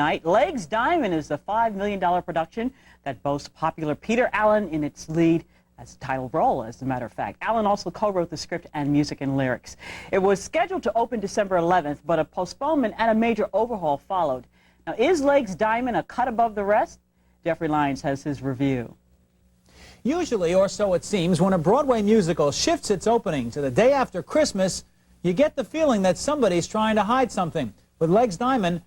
Tonight, Legs Diamond is the $5 million production that boasts popular Peter Allen in its lead as title role, as a matter of fact. Allen also co-wrote the script and music and lyrics. It was scheduled to open December 11th, but a postponement and a major overhaul followed. Now, is Legs Diamond a cut above the rest? Jeffrey Lyons has his review. Usually, or so it seems, when a Broadway musical shifts its opening to the day after Christmas, you get the feeling that somebody's trying to hide something. With Legs Diamond,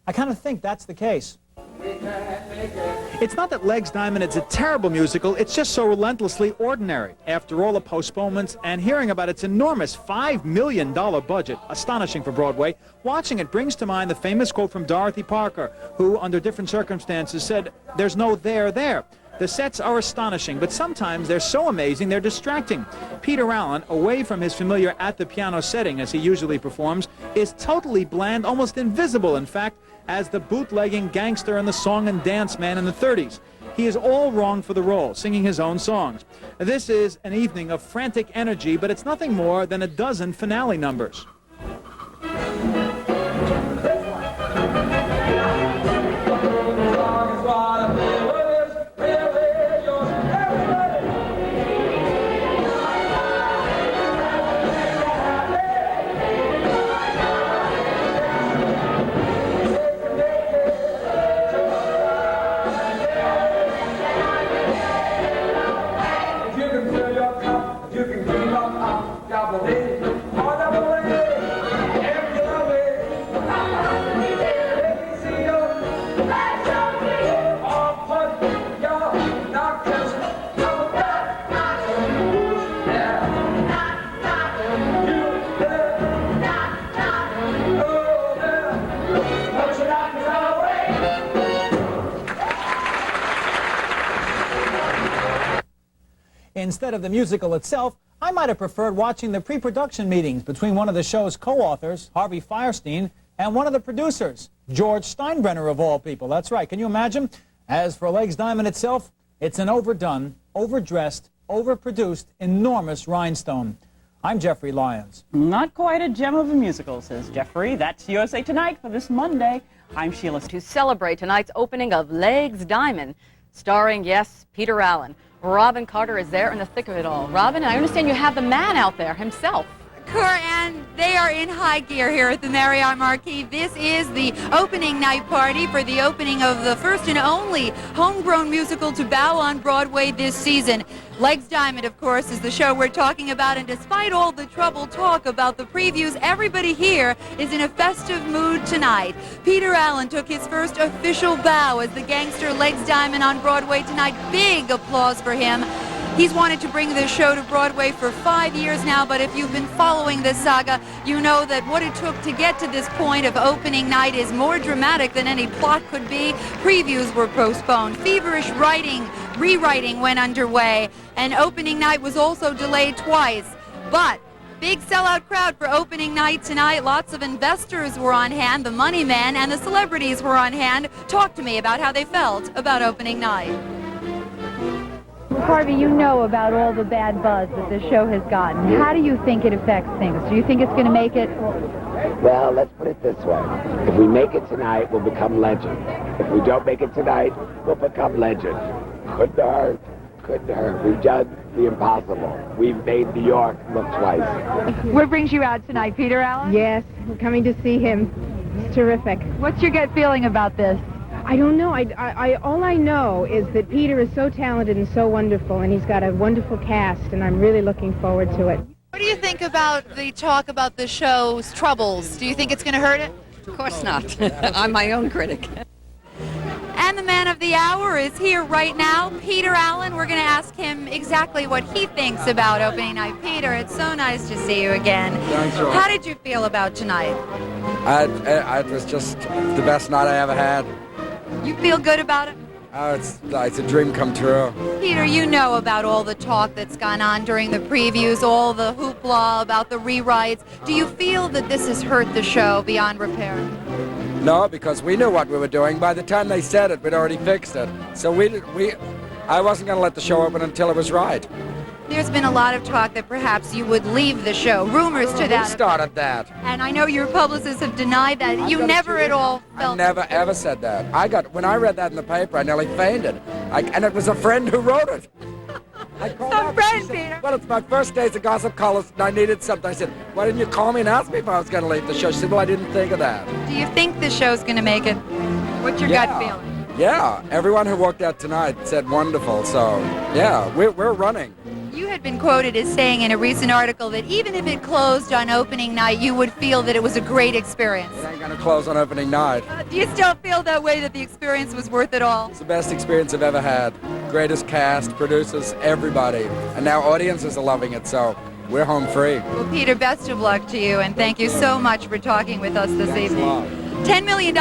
I kind of think that's the case. It's not that Legs Diamond is a terrible musical, it's just so relentlessly ordinary. After all the postponements and hearing about its enormous $5 million budget, astonishing for Broadway, watching it brings to mind the famous quote from Dorothy Parker, who, under different circumstances, said, "There's no there there." The sets are astonishing, but sometimes they're so amazing they're distracting. Peter Allen, away from his familiar at-the-piano setting as he usually performs, is totally bland, almost invisible, in fact, as the bootlegging gangster and the song and dance man in the 30s. He is all wrong for the role, singing his own songs. This is an evening of frantic energy, but it's nothing more than a dozen finale numbers. Instead of the musical itself, I might have preferred watching the pre-production meetings between one of the show's co-authors, Harvey Fierstein, and one of the producers, George Steinbrenner of all people. That's right. Can you imagine? As for Legs Diamond itself, it's an overdone, overdressed, overproduced, enormous rhinestone. I'm Jeffrey Lyons. Not quite a gem of a musical, says Jeffrey. That's USA Tonight for this Monday. I'm Sheila. To celebrate tonight's opening of Legs Diamond, starring, yes, Peter Allen. Robin Carter is there in the thick of it all. Robin, I understand you have the man out there himself. And they are in high gear here at the Marriott Marquis. This is the opening night party for the opening of the first and only homegrown musical to bow on Broadway this season. Legs Diamond, of course, is the show we're talking about, and despite all the troubled talk about the previews, everybody here is in a festive mood tonight. Peter Allen took his first official bow as the gangster Legs Diamond on Broadway tonight. Big applause for him. He's wanted to bring this show to Broadway for 5 years now, but if you've been following this saga, you know that what it took to get to this point of opening night is more dramatic than any plot could be. Previews were postponed. Feverish rewriting went underway, and opening night was also delayed twice. But big sellout crowd for opening night tonight. Lots of investors were on hand, the money men and the celebrities were on hand. Talk to me about how they felt about opening night. Harvey, you know about all the bad buzz that the show has gotten. How do you think it affects things? Do you think it's going to make it? Well, let's put it this way. If we make it tonight, we'll become legend. If we don't make it tonight, we'll become legend. Couldn't hurt. Couldn't hurt. We've done the impossible. We've made New York look twice. What brings you out tonight, Peter Allen? Yes, we're coming to see him. It's terrific. What's your gut feeling about this? I don't know. All I know is that Peter is so talented and so wonderful, and he's got a wonderful cast, and I'm really looking forward to it. What do you think about the talk about the show's troubles? Do you think it's going to hurt it? Of course not. I'm my own critic. And the man of the hour is here right now, Peter Allen. We're going to ask him exactly what he thinks about opening night. Peter, it's so nice to see you again. Thanks, Rob. How did you feel about tonight? It was just the best night I ever had. You feel good about it? Oh, it's a dream come true. Peter, you know about all the talk that's gone on during the previews, all the hoopla about the rewrites. Do you feel that this has hurt the show beyond repair? No, because we knew what we were doing. By the time they said it, we'd already fixed it. So I wasn't going to let the show open until it was right. There's been a lot of talk that perhaps you would leave the show. Rumors to Who that. started that? And I know your publicists have denied that. You never at all I felt. never ever said that. When I read that in the paper, I nearly fainted. And it was a friend who wrote it. I called Some up, friend, she said, Peter. Well, it's my first days of Gossip Columns, and I needed something. I said, why didn't you call me and ask me if I was going to leave the show? She said, well, I didn't think of that. Do you think the show's going to make it? What's your gut feeling? Yeah, everyone who walked out tonight said wonderful. So, yeah, we're running. You had been quoted as saying in a recent article that even if it closed on opening night, you would feel that it was a great experience. It ain't going to close on opening night. Do you still feel that way, that the experience was worth it all? It's the best experience I've ever had. Greatest cast, producers, everybody. And now audiences are loving it, so we're home free. Well, Peter, best of luck to you, and thank you so much for talking with us this Thanks a evening. lot. $10 million,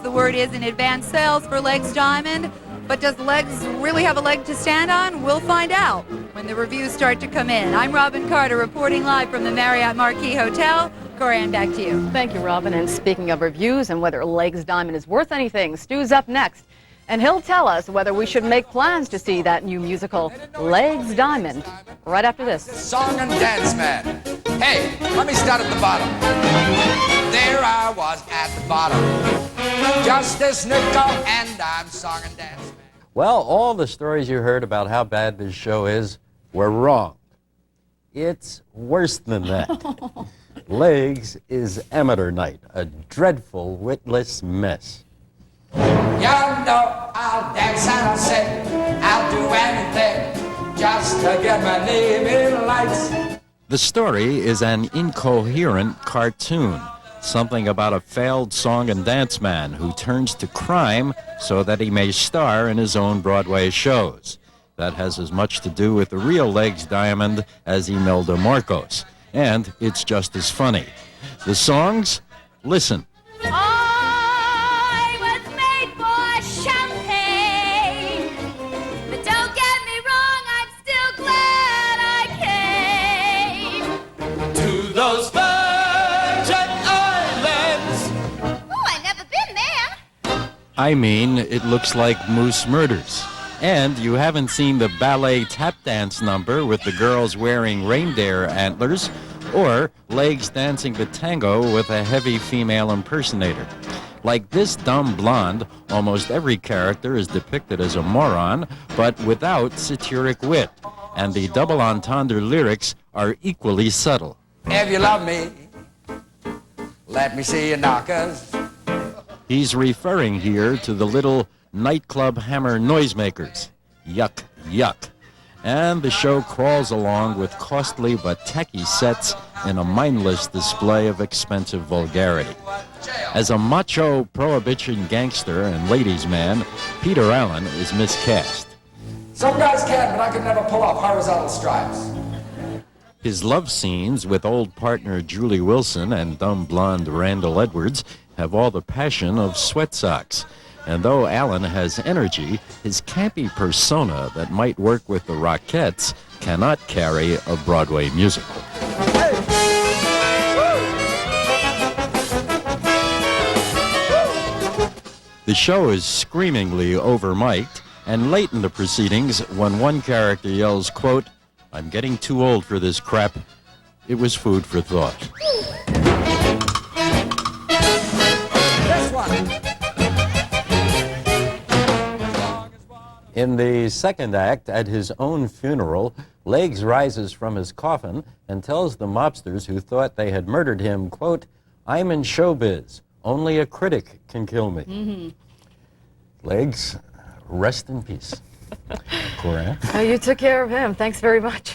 the word is, in advance sales for Legs Diamond. But does Legs really have a leg to stand on? We'll find out when the reviews start to come in. I'm Robin Carter, reporting live from the Marriott Marquis Hotel. Corianne, back to you. Thank you, Robin. And speaking of reviews and whether Legs Diamond is worth anything, Stu's up next. And he'll tell us whether we should make plans to see that new musical, Legs Diamond, right after this. Song and dance man. Hey, let me start at the bottom. There I was at the bottom. Just this nickel, and I'm song and dance man. Well, all the stories you heard about how bad this show is were wrong. It's worse than that. Legs is amateur night, a dreadful, witless mess. You know I'll dance and I'll sing. I'll do anything just to get my name in lights. The story is an incoherent cartoon, something about a failed song and dance man who turns to crime so that he may star in his own Broadway shows. That has as much to do with the real Legs Diamond as Imelda Marcos, and it's just as funny. The songs? Listen. I was made for champagne, but don't get me wrong, I'm still glad I came To those Virgin Islands. Oh, I never been there. I mean, it looks like Moose Murders. And you haven't seen the ballet tap dance number with the girls wearing reindeer antlers, or Legs dancing the tango with a heavy female impersonator. Like this dumb blonde, almost every character is depicted as a moron, but without satiric wit. And the double entendre lyrics are equally subtle. If you love me, let me see your knockers. He's referring here to the little nightclub hammer noisemakers. Yuck, yuck. And the show crawls along with costly but tacky sets in a mindless display of expensive vulgarity. As a macho prohibition gangster and ladies' man, Peter Allen is miscast. Some guys can, but I could never pull off horizontal stripes. His love scenes with old partner Julie Wilson and dumb blonde Randall Edwards have all the passion of sweat socks. And though Allen has energy, his campy persona that might work with the Rockettes cannot carry a Broadway musical. The show is screamingly over-mic'd, and late in the proceedings, when one character yells, quote, "I'm getting too old for this crap," it was food for thought. This one. In the second act, at his own funeral, Legs rises from his coffin and tells the mobsters who thought they had murdered him, quote, "I'm in showbiz. Only a critic can kill me." Mm-hmm. Legs, rest in peace. Corianne? You took care of him. Thanks very much.